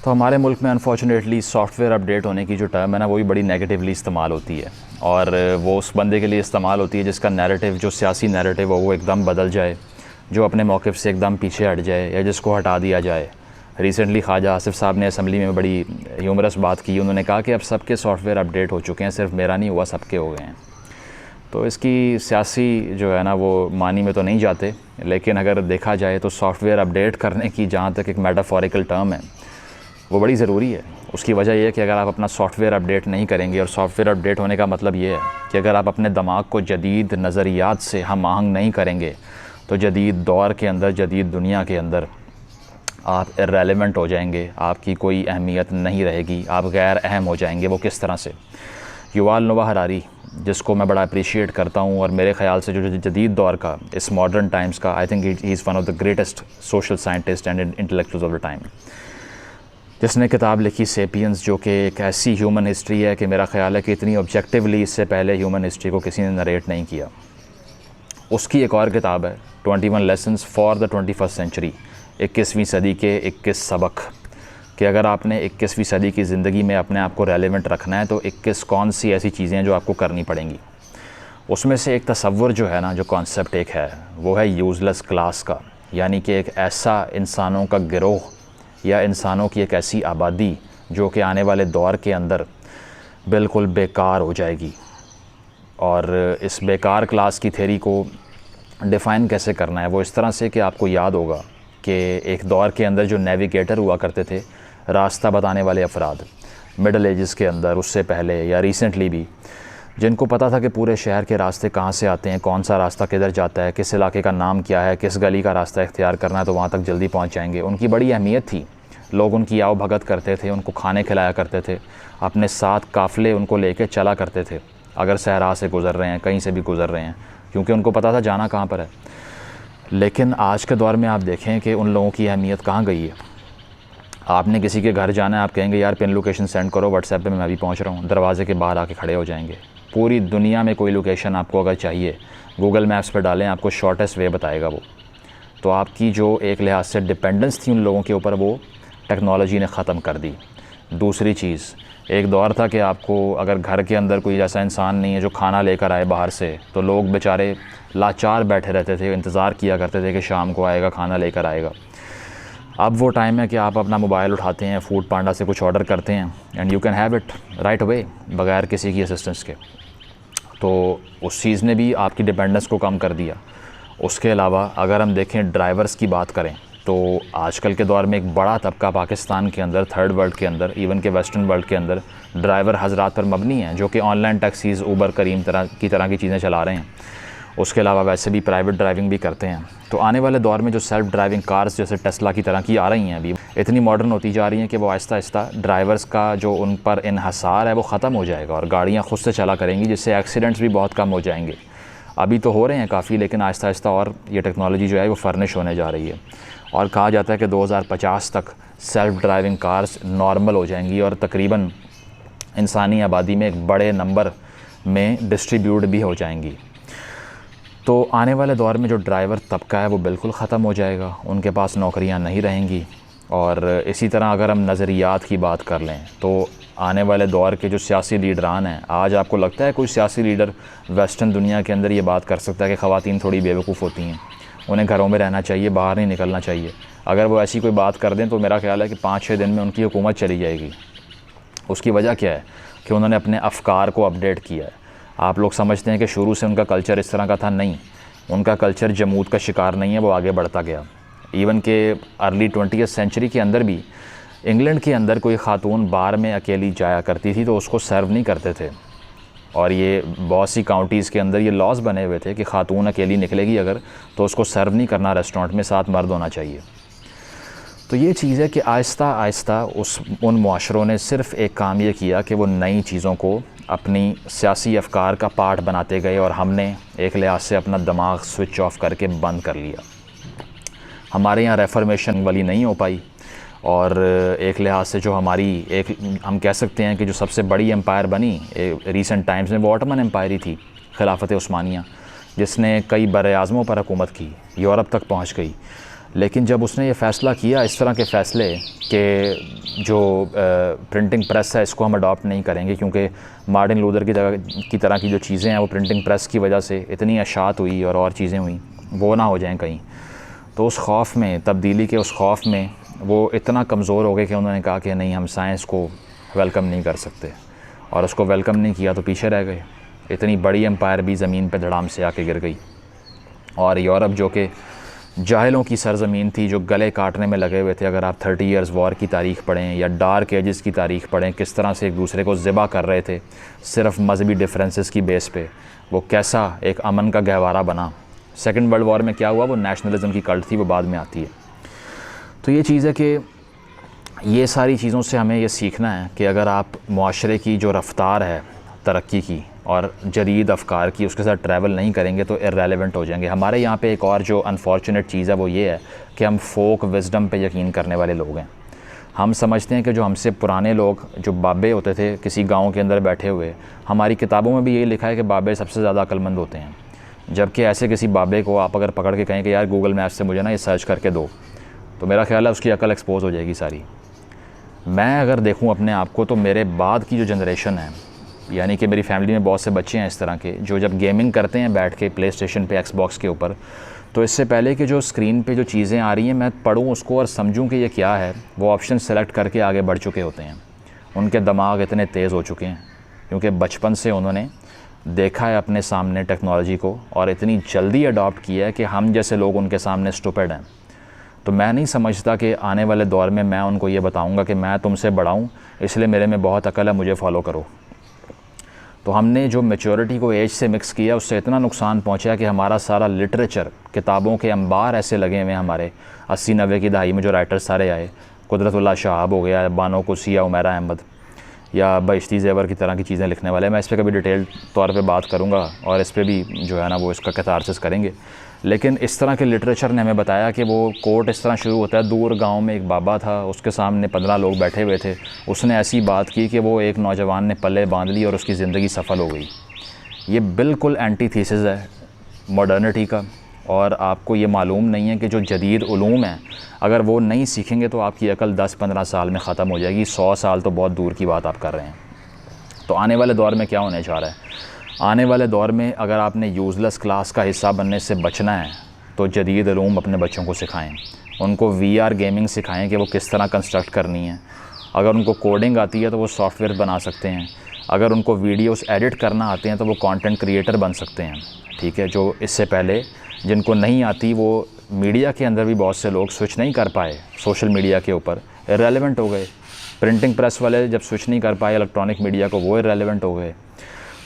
तो हमारे मुल्क में अनफॉर्चुनेटली सॉफ्टवेयर अपडेट होने की जो टर्म है ना, वो भी बड़ी नेगेटिवली इस्तेमाल होती है, और वो उस बंदे के लिए इस्तेमाल होती है जिसका नैरेटिव, जो सियासी नैरेटिव हो वो एकदम बदल जाए, जो अपने मौक़िफ़ से एकदम पीछे हट जाए या जिसको हटा दिया जाए। रिसेंटली ख्वाजा आसिफ साहब ने असम्बली में बड़ी ह्यूमरस बात की। उन्होंने कहा कि अब सबके सॉफ्टवेयर अपडेट हो चुके हैं, सिर्फ मेरा नहीं हुआ, सबके हो गए हैं। तो इसकी सियासी जो है ना वो मानी में तो नहीं जाते, लेकिन अगर देखा जाए तो सॉफ्टवेयर अपडेट करने की जहाँ तक एक मेटाफोरिकल टर्म है वो बड़ी ज़रूरी है। उसकी वजह यह है कि अगर आप अपना सॉफ्टवेयर अपडेट नहीं करेंगे, और सॉफ्टवेयर अपडेट होने का मतलब ये है कि अगर आप अपने दिमाग को जदीद नज़रियात से हम आहंग नहीं करेंगे तो जदीद दौर के अंदर, जदीद दुनिया के अंदर आप इर्रेलेवेंट हो जाएंगे, आपकी कोई अहमियत नहीं रहेगी, आप गैर अहम हो जाएंगे। वो किस तरह से? युवाल नोआ हरारी, जिसको मैं बड़ा अप्रिशिएट करता हूँ, और मेरे ख़्याल से जो जदीद दौर का, इस मॉडर्न टाइम्स का, I think he is one of the greatest social scientist and intellectuals of the time, जिसने किताब लिखी सेपियंस, जो कि एक ऐसी ह्यूमन हिस्ट्री है कि मेरा ख़्याल है कि इतनी ऑब्जेक्टिवली इससे पहले ह्यूमन हिस्ट्री को किसी ने नरेट नहीं किया। उसकी एक और किताब है 21 lessons for the 21st century, 21वीं सदी के 21 सबक, कि अगर आपने 21वीं सदी की ज़िंदगी में अपने आप को रेलेवेंट रखना है तो 21 कौन सी ऐसी चीज़ें हैं जो आपको करनी पड़ेंगी। उसमें से एक तसव्वुर जो है ना, जो कॉन्सेप्ट एक है, वो है यूज़लेस क्लास का, यानी कि एक ऐसा इंसानों का गिरोह या इंसानों की एक ऐसी आबादी जो कि आने वाले दौर के अंदर बिल्कुल बेकार हो जाएगी। और इस बेकार क्लास की थ्योरी को डिफ़ाइन कैसे करना है? वो इस तरह से कि आपको याद होगा कि एक दौर के अंदर जो नेविगेटर हुआ करते थे, रास्ता बताने वाले अफराद, मिडल एजेस के अंदर, उससे पहले या रिसेंटली भी, जिनको पता था कि पूरे शहर के रास्ते कहाँ से आते हैं, कौन सा रास्ता किधर जाता है, किस इलाके का नाम क्या है, किस गली का रास्ता इख्तियार करना है तो वहाँ तक जल्दी पहुँच जाएंगे। उनकी बड़ी अहमियत थी, लोग उनकी आओ भगत करते थे, उनको खाने खिलाया करते थे, अपने साथ काफ़िले उनको लेके चला करते थे अगर सहरा से गुज़र रहे हैं, कहीं से भी गुज़र रहे हैं, क्योंकि उनको पता था जाना कहाँ पर है। लेकिन आज के दौर में आप देखें कि उन लोगों की अहमियत कहाँ गई है। आपने किसी के घर जाना है, आप कहेंगे यार पिन लोकेशन सेंड करो व्हाट्सएप पे, मैं भी पहुँच रहा हूँ, दरवाजे के बाहर आके खड़े हो जाएंगे। पूरी दुनिया में कोई लोकेशन आपको अगर चाहिए, गूगल मैप्स पर डालें, आपको शॉर्टेस्ट वे बताएगा वो। तो आपकी जो एक लिहाज से डिपेंडेंस थी उन लोगों के ऊपर, वो टेक्नोलॉजी ने ख़त्म कर दी। दूसरी चीज़, एक दौर था कि आपको अगर घर के अंदर कोई ऐसा इंसान नहीं है जो खाना लेकर आए बाहर से, तो लोग बेचारे लाचार बैठे रहते थे, इंतज़ार किया करते थे कि शाम को आएगा, खाना लेकर आएगा। अब वो टाइम है कि आप अपना मोबाइल उठाते हैं, फूड पांडा से कुछ ऑर्डर करते हैं, and you can have it right away, बग़ैर किसी की असिस्टेंस के। तो उस चीज़ ने भी आपकी डिपेंडेंस को कम कर दिया। उसके अलावा अगर हम देखें ड्राइवर्स की बात करें, तो आजकल के दौर में एक बड़ा तबका पाकिस्तान के अंदर, थर्ड वर्ल्ड के अंदर, इवन के वेस्टर्न वर्ल्ड के अंदर ड्राइवर हजरात पर मबनी हैं, जो कि ऑनलाइन टैक्सीज़, ऊबर, करीम तरह की चीज़ें चला रहे हैं। उसके अलावा वैसे भी प्राइवेट ड्राइविंग भी करते हैं। तो आने वाले दौर में जो सेल्फ़ ड्राइविंग कार्स जैसे टेस्ला की तरह की आ रही हैं, अभी इतनी मॉडर्न होती जा रही हैं कि वो आहिस्ता आहिस्ता ड्राइवर्स का जो उन पर इन्हसार है वो ख़त्म हो जाएगा और गाड़ियाँ ख़ुद से चला करेंगी, जिससे एक्सीडेंट्स भी बहुत कम हो जाएंगे। अभी तो हो रहे हैं काफ़ी, लेकिन आहिस्ता आहिस्ता और ये टेक्नोलॉजी जो है वो फर्निश होने जा रही है। और कहा जाता है कि 2050 तक सेल्फ़ ड्राइविंग कार्स नॉर्मल हो जाएंगी और तकरीबन इंसानी आबादी में एक बड़े नंबर में डिस्ट्रीब्यूट भी हो जाएंगी। तो आने वाले दौर में जो ड्राइवर तबका है वो बिल्कुल ख़त्म हो जाएगा, उनके पास नौकरियां नहीं रहेंगी। और इसी तरह अगर हम नज़रियात की बात कर लें तो आने वाले दौर के जो सियासी लीडरान हैं, आज आपको लगता है कोई सियासी लीडर वेस्टर्न दुनिया के अंदर ये बात कर सकता है कि ख़वातीन थोड़ी बेवकूफ़ होती हैं, उन्हें घरों में रहना चाहिए, बाहर नहीं निकलना चाहिए? अगर वो ऐसी कोई बात कर दें तो मेरा ख्याल है कि 5-6 दिन में उनकी हुकूमत चली जाएगी। उसकी वजह क्या है कि उन्होंने अपने अफ़कार को अपडेट किया है। आप लोग समझते हैं कि शुरू से उनका कल्चर इस तरह का था, नहीं, उनका कल्चर जमूद का शिकार नहीं है, वो आगे बढ़ता गया। इवन के अर्ली 20th सेंचुरी के अंदर भी इंग्लैंड के अंदर कोई ख़ातून बार में अकेली जाया करती थी तो उसको सर्व नहीं करते थे, और ये बहुत सी काउंटीज़ के अंदर ये लॉज बने हुए थे कि ख़ातून अकेली निकलेगी अगर तो उसको सर्व नहीं करना रेस्टोरेंट में, साथ मर्द होना चाहिए। तो ये चीज़ है कि आहिस्ता आहिस्ता उन मुआशरों ने सिर्फ़ एक काम ये किया कि वो नई चीज़ों को अपनी सियासी अफ़कार का पार्ट बनाते गए, और हमने एक लिहाज से अपना दिमाग स्विच ऑफ करके बंद कर लिया। हमारे यहाँ रेफॉर्मेशन वाली नहीं हो पाई, और एक लिहाज से जो हमारी एक हम कह सकते हैं कि जो सबसे बड़ी एम्पायर बनी रीसेंट टाइम्स में, वो ऑटोमन एम्पायर ही थी, खिलाफत उस्मानिया, जिसने कई बर-ए-आज़मों पर हुकूमत की, यूरोप तक पहुँच गई। लेकिन जब उसने ये फ़ैसला किया इस तरह के फ़ैसले कि जो प्रिंटिंग प्रेस है इसको हम अडॉप्ट नहीं करेंगे, क्योंकि मार्टिन लूथर की तरह की जो चीज़ें हैं वो प्रिंटिंग प्रेस की वजह से इतनी अशात हुई और चीज़ें हुई, वो ना हो जाएं कहीं। तो उस खौफ में, तब्दीली के उस खौफ में वो इतना कमज़ोर हो गए कि उन्होंने कहा कि नहीं, हम साइंस को वेलकम नहीं कर सकते, और उसको वेलकम नहीं किया तो पीछे रह गए। इतनी बड़ी एम्पायर भी ज़मीन पे धड़ाम से आके गिर गई, और यूरोप जो कि जाहिलों की सरज़मीन थी, जो गले काटने में लगे हुए थे, अगर आप 30 इयर्स वॉर की तारीख़ पढ़ें या डार्क एजेस की तारीख़ पढ़ें, किस तरह से एक दूसरे को ज़िबा कर रहे थे सिर्फ मजहबी डिफरेंसेस की बेस पे, वो कैसा एक अमन का गहवारा बना। सेकेंड वर्ल्ड वॉर में क्या हुआ, वो नेशनलिज़म की कल्ट थी, वो बाद में आती है। तो ये चीज़ है कि ये सारी चीज़ों से हमें ये सीखना है कि अगर आप मुआशरे की जो रफ़्तार है तरक्की की और जदीद अफ़कार की, उसके साथ ट्रैवल नहीं करेंगे तो इर्रेलेवेंट हो जाएंगे। हमारे यहाँ पे एक और जो अनफॉर्चुनेट चीज़ है वो ये है कि हम फ़ोक विज़डम पे यकीन करने वाले लोग हैं। हम समझते हैं कि जो हमसे पुराने लोग, जो बाबे होते थे किसी गांव के अंदर बैठे हुए, हमारी किताबों में भी यही लिखा है कि बाबे सबसे ज़्यादा अक्लमंद होते हैं। जबकि ऐसे किसी बाबे को आप अगर पकड़ के कहें कि यार गूगल मैप से मुझे ना ये सर्च करके दो, तो मेरा ख्याल है उसकी अकल एक्सपोज हो जाएगी सारी। मैं अगर देखूं अपने आप को तो मेरे बाद की जो जनरेशन है, यानी कि मेरी फैमिली में बहुत से बच्चे हैं इस तरह के जो जब गेमिंग करते हैं बैठ के प्ले स्टेशन पे, एक्सबॉक्स के ऊपर, तो इससे पहले कि जो स्क्रीन पे जो चीज़ें आ रही हैं मैं पढ़ूं उसको और समझूं कि ये क्या है, वो ऑप्शन सेलेक्ट करके आगे बढ़ चुके होते हैं। उनके दिमाग इतने तेज़ हो चुके हैं क्योंकि बचपन से उन्होंने देखा है अपने सामने टेक्नोलॉजी को और इतनी जल्दी अडॉप्ट किया है कि हम जैसे लोग उनके सामने स्टूपिड हैं। तो मैं नहीं समझता कि आने वाले दौर में मैं उनको ये बताऊंगा कि मैं तुमसे बड़ा हूँ इसलिए मेरे में बहुत अकल है, मुझे फॉलो करो। तो हमने जो मैच्योरिटी को एज से मिक्स किया उससे इतना नुकसान पहुंचा कि हमारा सारा लिटरेचर, किताबों के अंबार ऐसे लगे हुए हैं हमारे 80-90 की दहाई में जो राइटर्स सारे आए, कुदरतुल्लाह शाहाब हो गया, बानो कुसिया, उमैरा अहमद या बहिश्ती ज़ेवर की तरह की चीज़ें लिखने वाले। मैं इस पर कभी डिटेल तौर पे बात करूँगा और इस पर भी जो है ना वो इसका कैथारसिस करेंगे। लेकिन इस तरह के लिटरेचर ने हमें बताया कि वो कोट इस तरह शुरू होता है, दूर गांव में एक बाबा था, उसके सामने 15 लोग बैठे हुए थे, उसने ऐसी बात की कि वो एक नौजवान ने पल्ले बांध ली और उसकी ज़िंदगी सफल हो गई। ये बिल्कुल एंटीथीसिस है मॉडर्निटी का, और आपको ये मालूम नहीं है कि जो जदीद उलूम हैं अगर वो नहीं सीखेंगे तो आपकी अकल 10-15 साल में ख़त्म हो जाएगी। 100 साल तो बहुत दूर की बात आप कर रहे हैं। तो आने वाले दौर में क्या होने जा रहा है, आने वाले दौर में अगर आपने यूज़लेस क्लास का हिस्सा बनने से बचना है तो जदीद उलूम अपने बच्चों को सिखाएं। उनको VR गेमिंग सिखाएं कि वो किस तरह कंस्ट्रक्ट करनी है। अगर उनको कोडिंग आती है तो वो सॉफ्टवेयर बना सकते हैं। अगर उनको वीडियोस एडिट करना आते हैं तो वो कंटेंट क्रिएटर बन सकते हैं। ठीक है, जो इससे पहले जिनको नहीं आती, वो मीडिया के अंदर भी बहुत से लोग स्विच नहीं कर पाए सोशल मीडिया के ऊपर, इररेलेवेंट हो गए। प्रिंटिंग प्रेस वाले जब स्विच नहीं कर पाए इलेक्ट्रॉनिक मीडिया को, वो इररेलेवेंट हो गए।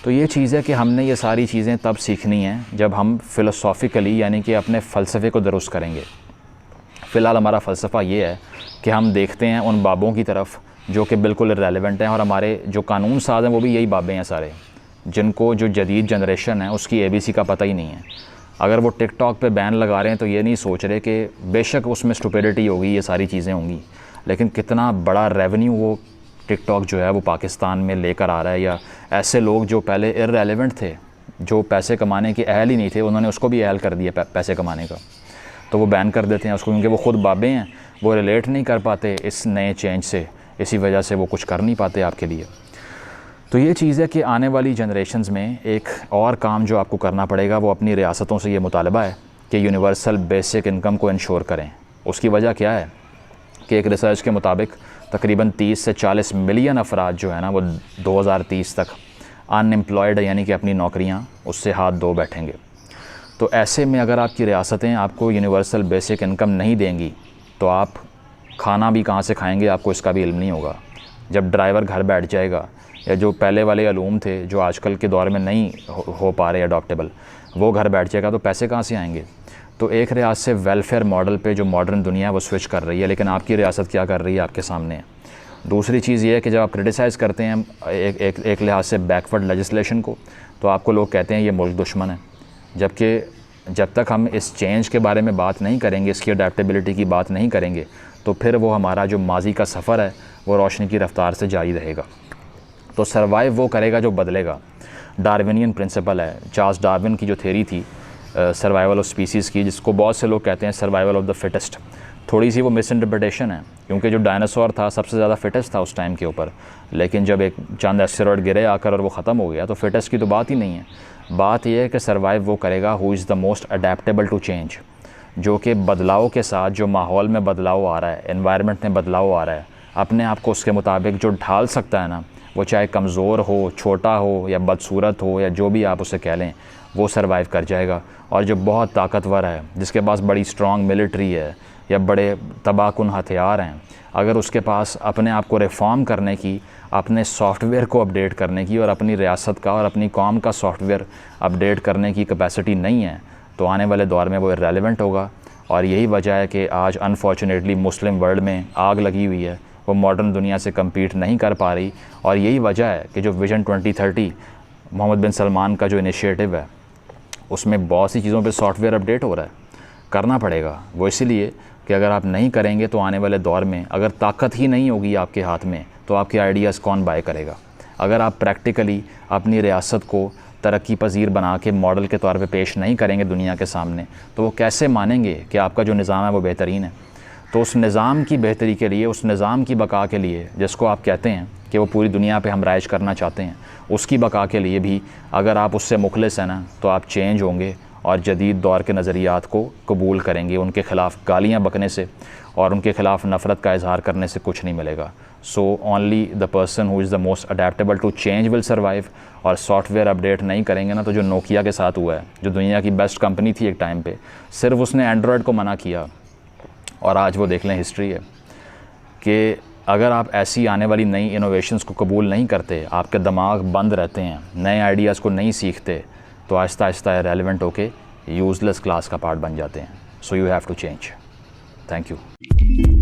तो ये चीज़ है कि हमने ये सारी चीज़ें तब सीखनी हैं जब हम फ़िलोसॉफ़िकली यानी कि अपने फ़लसफ़े को दुरुस्त करेंगे। फ़िलहाल हमारा फ़लसफ़ा ये है कि हम देखते हैं उन बाबों की तरफ जो कि बिल्कुल इररेलेवेंट हैं, और हमारे जो कानून साज़ हैं वो भी यही बाबे हैं सारे, जिनको जो जदीद जनरेशन है उसकी ABC का पता ही नहीं है। अगर वो टिकटॉक पे बैन लगा रहे हैं तो ये नहीं सोच रहे कि बेशक उसमें स्टुपिडिटी होगी, ये सारी चीज़ें होंगी, लेकिन कितना बड़ा रेवेन्यू वो टिकटॉक जो है वो पाकिस्तान में लेकर आ रहा है। या ऐसे लोग जो पहले इररेलेवेंट थे, जो पैसे कमाने के अहल ही नहीं थे, उन्होंने उसको भी अहल कर दिया पैसे कमाने का, तो वो बैन कर देते हैं उसको, क्योंकि वो ख़ुद बाबे हैं, वो रिलेट नहीं कर पाते इस नए चेंज से, इसी वजह से वो कुछ कर नहीं पाते आपके लिए। तो ये चीज़ है कि आने वाली जनरेशन्स में एक और काम जो आपको करना पड़ेगा वो अपनी रियासतों से ये मुतालबा है कि यूनिवर्सल बेसिक इनकम को इंश्योर करें। उसकी वजह क्या है कि एक रिसर्च के मुताबिक तकरीबन 30 से 40 मिलियन अफराद जो है ना वो 2030 तक अनएम्प्लॉयड यानी कि अपनी नौकरियां उससे हाथ धो बैठेंगे। तो ऐसे में अगर आपकी रियासतें आपको यूनिवर्सल बेसिक इनकम नहीं देंगी तो आप खाना भी कहाँ से खाएंगे, आपको इसका भी इल्म नहीं होगा। जब ड्राइवर घर बैठ जाएगा, या जो पहले वाले अलूम थे जो आजकल के दौर में नहीं हो पा रहे अडॉप्टेबल, वो घर बैठ जाएगा तो पैसे कहाँ से आएंगे। तो एक रियासत से वेलफेयर मॉडल पे जो मॉडर्न दुनिया है वो स्विच कर रही है, लेकिन आपकी रियासत क्या कर रही है आपके सामने है। दूसरी चीज़ ये है कि जब आप क्रिटिसाइज़ करते हैं एक लिहाज से बैकवर्ड लेजिस्लेशन को, तो आपको लोग कहते हैं ये मुल्क दुश्मन है। जबकि जब तक हम इस चेंज के बारे में बात नहीं करेंगे, इसकी अडेप्टेबिलिटी की बात नहीं करेंगे, तो फिर वो हमारा जो माजी का सफ़र है वो रोशनी की रफ्तार से जारी रहेगा। तो सर्वाइव वो करेगा जो बदलेगा। डार्विनियन प्रिंसिपल है, चार्ल्स डार्विन की जो थ्योरी थी सर्वाइवल ऑफ स्पीसीज़ की, जिसको बहुत से लोग कहते हैं सर्वाइवल ऑफ द फिटेस्ट। थोड़ी सी वो मिस इंटरप्रिटेशन है, क्योंकि जो डायनासोर था सबसे ज़्यादा फिटेस्ट था उस टाइम के ऊपर, लेकिन जब एक चंद एस्टेरॉयड गिरे आकर और वो ख़त्म हो गया, तो फिटेस्ट की तो बात ही नहीं है। बात यह है कि सर्वाइव वो करेगा who is the most adaptable to change, जो कि बदलाव के साथ, जो माहौल में बदलाव आ रहा है, एनवायरनमेंट में बदलाव आ रहा है, अपने आप को उसके मुताबिक जो ढाल सकता है ना, वो चाहे कमज़ोर हो, छोटा हो या बदसूरत हो या जो भी आप उसे कह लें, वो सर्वाइव कर जाएगा। और जो बहुत ताकतवर है, जिसके पास बड़ी स्ट्रॉन्ग मिलिट्री है या बड़े तबाहकुन हथियार हैं, अगर उसके पास अपने आप को रिफॉर्म करने की, अपने सॉफ्टवेयर को अपडेट करने की और अपनी रियासत का और अपनी कौम का सॉफ्टवेयर अपडेट करने की कैपेसिटी नहीं है, तो आने वाले दौर में वो इररेलेवेंट होगा। और यही वजह है कि आज अनफॉर्चुनेटली मुस्लिम वर्ल्ड में आग लगी हुई है, वो मॉडर्न दुनिया से कम्पीट नहीं कर पा रही। और यही वजह है कि जो विज़न 2030 मोहम्मद बिन सलमान का जो इनिशिएटिव है, उसमें बहुत सी चीज़ों पे सॉफ्टवेयर अपडेट हो रहा है। करना पड़ेगा वो, इसीलिए कि अगर आप नहीं करेंगे तो आने वाले दौर में अगर ताकत ही नहीं होगी आपके हाथ में, तो आपके आइडियाज़ कौन बाय करेगा। अगर आप प्रैक्टिकली अपनी रियासत को तरक्की पजीर बना के मॉडल के तौर पे पेश नहीं करेंगे दुनिया के सामने, तो वो कैसे मानेंगे कि आपका जो निज़ाम है वो बेहतरीन है। तो उस निज़ाम की बेहतरी के लिए, उस निज़ाम की बका के लिए, जिसको आप कहते हैं कि वो पूरी दुनिया पे हम राइज करना चाहते हैं, उसकी बका के लिए भी अगर आप उससे मुखलिस हैं ना, तो आप चेंज होंगे और जदीद दौर के नज़रियात को कबूल करेंगे। उनके ख़िलाफ़ गालियाँ बकने से और उनके ख़िलाफ़ नफ़रत का इजहार करने से कुछ नहीं मिलेगा। So only the person who is the most adaptable to change will survive. और सॉफ्टवेयर अपडेट नहीं करेंगे ना, तो जो नोकिया के साथ हुआ है, जो दुनिया की बेस्ट कंपनी थी एक टाइम पे, सिर्फ उसने एंड्रॉयड को मना किया और आज वो देख लें हिस्ट्री है कि अगर आप ऐसी आने वाली नई इनोवेशंस को कबूल नहीं करते, आपके दिमाग बंद रहते हैं, नए आइडियाज़ को नहीं सीखते, तो आहिस्ता आहिस्ता रेलेवेंट होके यूज़लेस क्लास का पार्ट बन जाते हैं। So you have to change. Thank you.